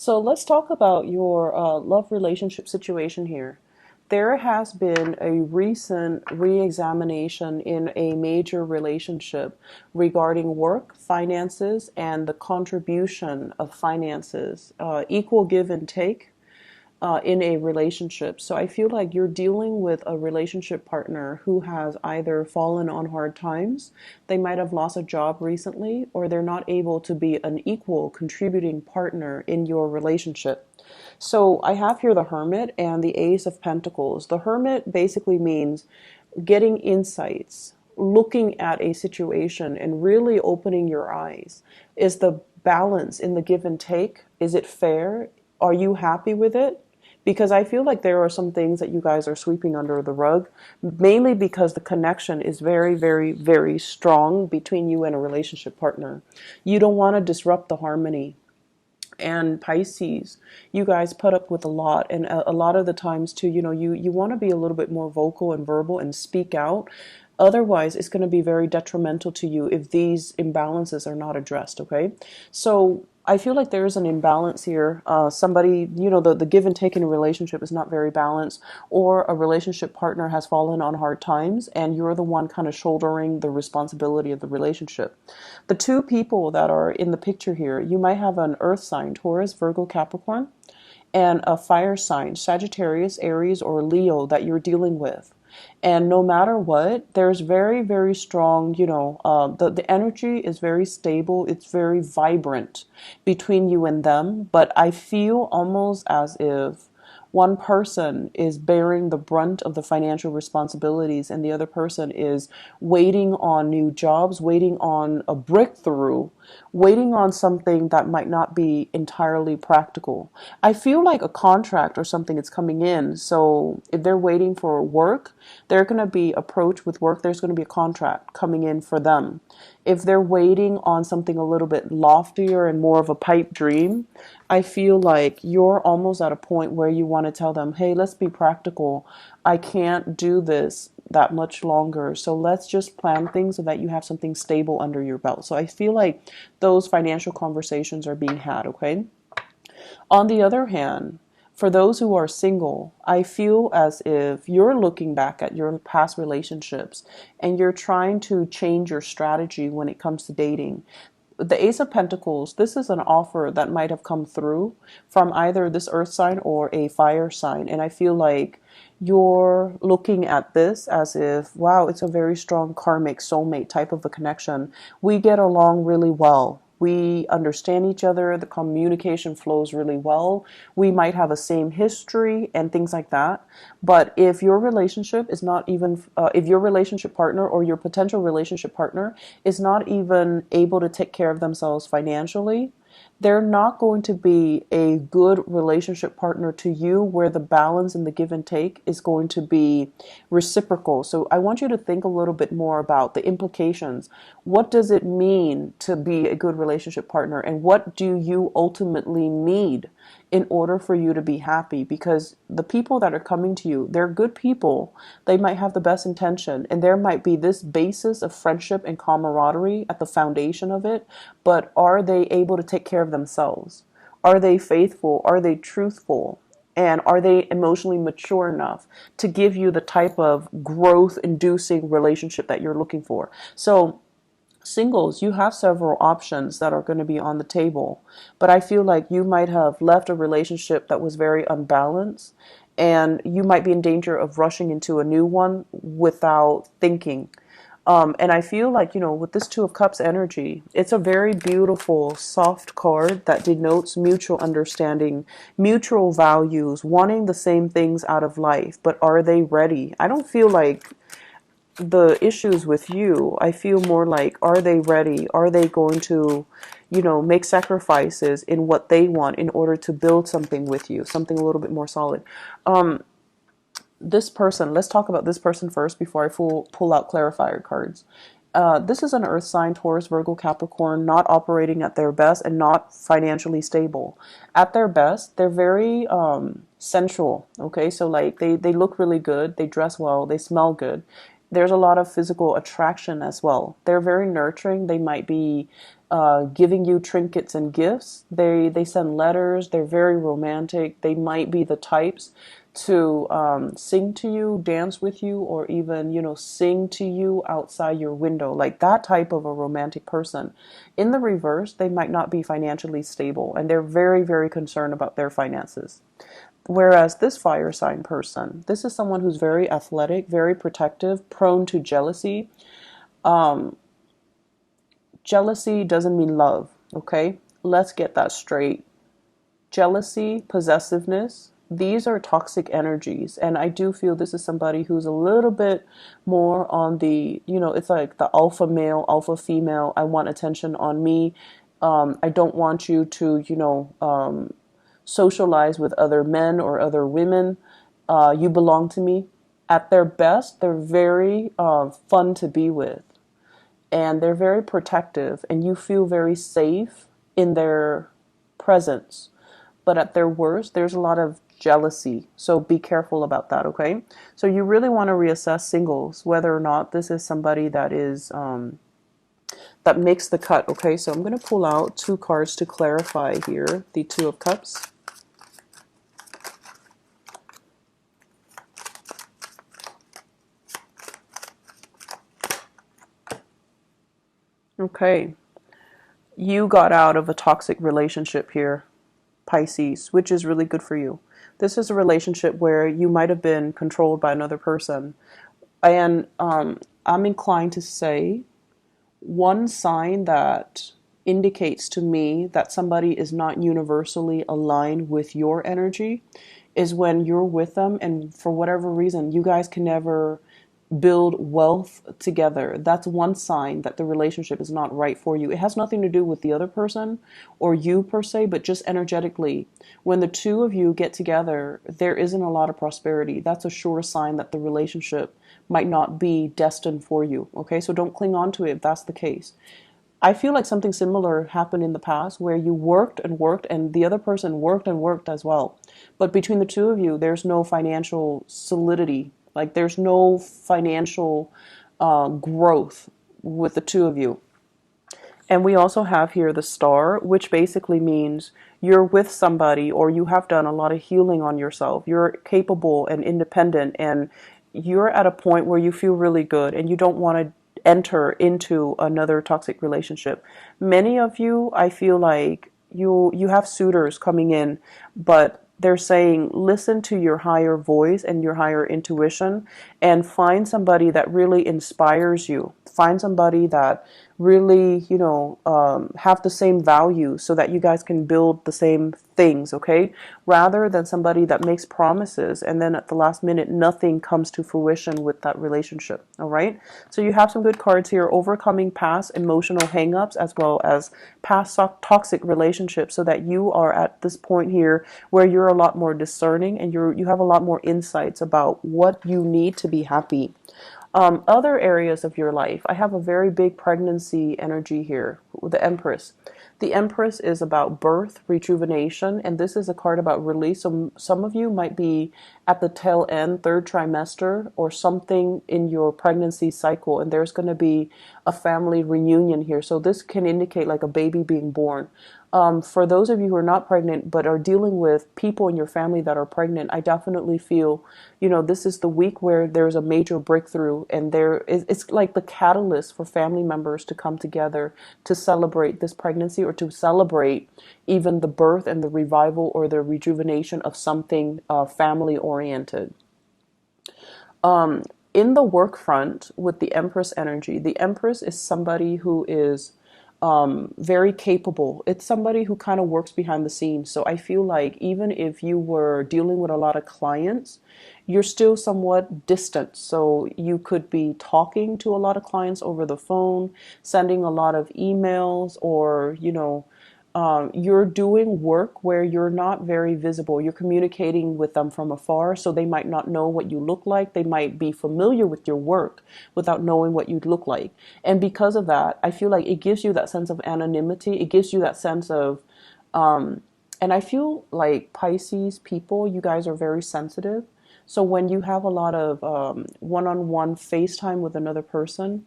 So let's talk about your love relationship situation here. There has been a recent re-examination in a major relationship regarding work, finances, and the contribution of finances, equal give and take in a relationship. So I feel like you're dealing with a relationship partner who has either fallen on hard times, they might have lost a job recently, or they're not able to be an equal contributing partner in your relationship. So I have here the Hermit and the Ace of Pentacles. The Hermit basically means getting insights, looking at a situation and really opening your eyes. Is the balance in the give and take? Is it fair? Are you happy with it? Because I feel like there are some things that you guys are sweeping under the rug, mainly because the connection is very, very, very strong between you and a relationship partner. You don't want to disrupt the harmony. And Pisces, you guys put up with a lot, and a lot of the times too, you want to be a little bit more vocal and verbal and speak out. Otherwise, it's going to be very detrimental to you if these imbalances are not addressed. Okay, so I feel like there is an imbalance here. Somebody, the give and take in a relationship is not very balanced, or a relationship partner has fallen on hard times and you're the one kind of shouldering the responsibility of the relationship. The two people that are in the picture here, you might have an earth sign, Taurus, Virgo, Capricorn, and a fire sign, Sagittarius, Aries, or Leo that you're dealing with. And no matter what, there's very, very strong, the energy is very stable. It's very vibrant between you and them. But I feel almost as if one person is bearing the brunt of the financial responsibilities and the other person is waiting on new jobs, waiting on a breakthrough, waiting on something that might not be entirely practical. I feel like a contract or something is coming in. So if they're waiting for work, they're going to be approached with work. There's going to be a contract coming in for them. If they're waiting on something a little bit loftier and more of a pipe dream, I feel like you're almost at a point where you want to tell them, hey, let's be practical. I can't do this that much longer. So let's just plan things so that you have something stable under your belt. So I feel like those financial conversations are being had, okay? On the other hand, for those who are single, I feel as if you're looking back at your past relationships and you're trying to change your strategy when it comes to dating. The Ace of Pentacles, this is an offer that might have come through from either this earth sign or a fire sign. And I feel like you're looking at this as if, wow, it's a very strong karmic soulmate type of a connection. We get along really well. We understand each other. The communication flows really well. We might have a same history and things like that. But if your relationship is not even, if your relationship partner or your potential relationship partner is not even able to take care of themselves financially, they're not going to be a good relationship partner to you where the balance and the give and take is going to be reciprocal. So I want you to think a little bit more about the implications. What does it mean to be a good relationship partner, and what do you ultimately need in order for you to be happy? Because the people that are coming to you, they're good people. They might have the best intention, and there might be this basis of friendship and camaraderie at the foundation of it, but are they able to take care of themselves? Are they faithful? Are they truthful? And are they emotionally mature enough to give you the type of growth inducing relationship that you're looking for? So singles, you have several options that are going to be on the table, but I feel like you might have left a relationship that was very unbalanced, and you might be in danger of rushing into a new one without thinking. And I feel like, with this Two of Cups energy, it's a very beautiful, soft card that denotes mutual understanding, mutual values, wanting the same things out of life, but are they ready? I don't feel like the issues with you. I feel more like, are they ready? Are they going to, make sacrifices in what they want in order to build something with you, something a little bit more solid? This person, let's talk about this person first before I pull out clarifier cards. This is an earth sign, Taurus, Virgo, Capricorn, not operating at their best and not financially stable. At their best, they're very sensual, okay? So like they look really good, they dress well, they smell good. There's a lot of physical attraction as well. They're very nurturing. They might be giving you trinkets and gifts. They send letters. They're very romantic. They might be the types to sing to you, dance with you, or even, sing to you outside your window. Like that type of a romantic person. In the reverse, they might not be financially stable, and they're very, very concerned about their finances. Whereas this fire sign person, this is someone who's very athletic, very protective, prone to jealousy. Um, Jealousy doesn't mean love, okay? Let's get that straight. Jealousy, possessiveness, these are toxic energies. And I do feel this is somebody who's a little bit more on the, it's like the alpha male, alpha female. I want attention on me. I don't want you to, socialize with other men or other women. You belong to me. At their best, they're very fun to be with, and they're very protective, and you feel very safe in their presence. But at their worst, there's a lot of jealousy. So be careful about that, okay? So you really want to reassess singles, whether or not this is somebody that is that makes the cut, okay? So I'm going to pull out two cards to clarify here. The Two of Cups. Okay, you got out of a toxic relationship here, Pisces, which is really good for you. This is a relationship where you might have been controlled by another person. And I'm inclined to say one sign that indicates to me that somebody is not universally aligned with your energy is when you're with them and for whatever reason you guys can never build wealth together. That's one sign that the relationship is not right for you. It has nothing to do with the other person or you per se, but just energetically. When the two of you get together, there isn't a lot of prosperity. That's a sure sign that the relationship might not be destined for you. Okay, so don't cling on to it if that's the case. I feel like something similar happened in the past where you worked and worked and the other person worked and worked as well. But between the two of you, there's no financial solidity. Like there's no financial growth with the two of you. And we also have here the Star, which basically means you're with somebody or you have done a lot of healing on yourself. You're capable and independent, and you're at a point where you feel really good and you don't want to enter into another toxic relationship. Many of you, I feel like you have suitors coming in, but they're saying listen to your higher voice and your higher intuition and find somebody that really inspires you. Find somebody that really, have the same values so that you guys can build the same things, okay? Rather than somebody that makes promises and then at the last minute nothing comes to fruition with that relationship, all right? So you have some good cards here, overcoming past emotional hangups as well as past toxic relationships, so that you are at this point here where you're a lot more discerning and you have a lot more insights about what you need to be happy. Other areas of your life, I have a very big pregnancy energy here with the Empress. The Empress is about birth, rejuvenation, and this is a card about release. So some of you might be at the tail end, third trimester, or something in your pregnancy cycle, and there's going to be a family reunion here. So this can indicate like a baby being born. For those of you who are not pregnant but are dealing with people in your family that are pregnant, I definitely feel, this is the week where there's a major breakthrough, and it's like the catalyst for family members to come together to celebrate this pregnancy or to celebrate even the birth and the revival or the rejuvenation of something family oriented. In the work front with the Empress energy, the Empress is somebody who is very capable. It's somebody who kind of works behind the scenes. So I feel like even if you were dealing with a lot of clients, you're still somewhat distant. So you could be talking to a lot of clients over the phone, sending a lot of emails, or, you're doing work where you're not very visible. You're communicating with them from afar, so they might not know what you look like. They might be familiar with your work without knowing what you look like. And because of that, I feel like it gives you that sense of anonymity. It gives you that sense of, and I feel like Pisces people, you guys are very sensitive. So when you have a lot of one-on-one FaceTime with another person,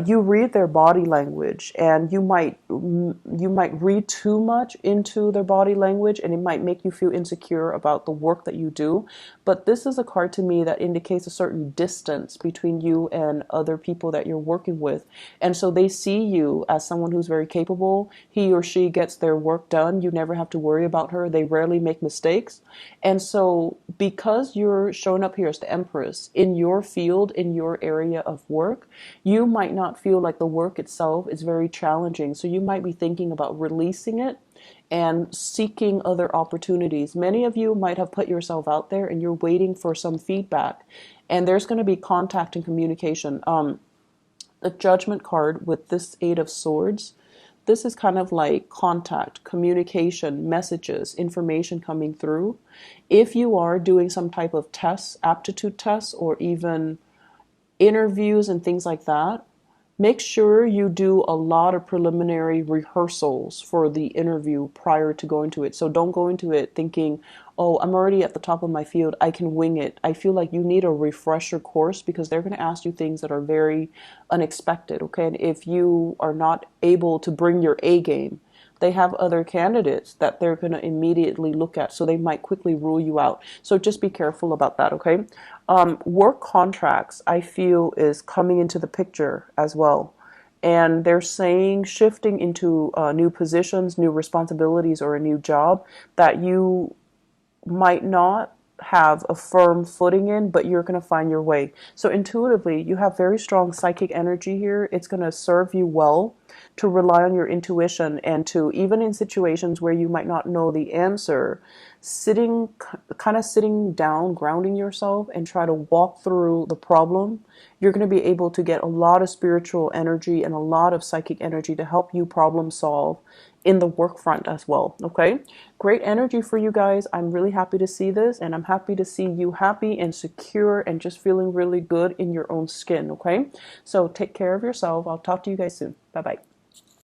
you read their body language, and you might read too much into their body language, and it might make you feel insecure about the work that you do. But this is a card to me that indicates a certain distance between you and other people that you're working with, and so they see you as someone who's very capable. He or she gets their work done. You never have to worry about her. They rarely make mistakes. And so because you're showing up here as the Empress in your field, in your area of work, you might not feel like the work itself is very challenging. So you might be thinking about releasing it and seeking other opportunities. Many of you might have put yourself out there and you're waiting for some feedback. And there's going to be contact and communication. The Judgment card with this Eight of Swords, this is kind of like contact, communication, messages, information coming through. If you are doing some type of tests, aptitude tests, or even interviews and things like that, make sure you do a lot of preliminary rehearsals for the interview prior to going to it. So don't go into it thinking, oh, I'm already at the top of my field, I can wing it. I feel like you need a refresher course because they're going to ask you things that are very unexpected, okay? And if you are not able to bring your A game, they have other candidates that they're going to immediately look at, so they might quickly rule you out. So just be careful about that, okay? Work contracts, I feel, is coming into the picture as well. And they're saying shifting into new positions, new responsibilities, or a new job that you might not have a firm footing in, but you're going to find your way. So intuitively, you have very strong psychic energy here. It's going to serve you well to rely on your intuition, and to, even in situations where you might not know the answer, sitting down, grounding yourself, and try to walk through the problem. You're going to be able to get a lot of spiritual energy and a lot of psychic energy to help you problem solve in the work front as well. Okay, great energy for you guys. I'm really happy to see this, and I'm happy to see you happy and secure and just feeling really good in your own skin. Okay, so take care of yourself. I'll talk to you guys soon. Bye bye.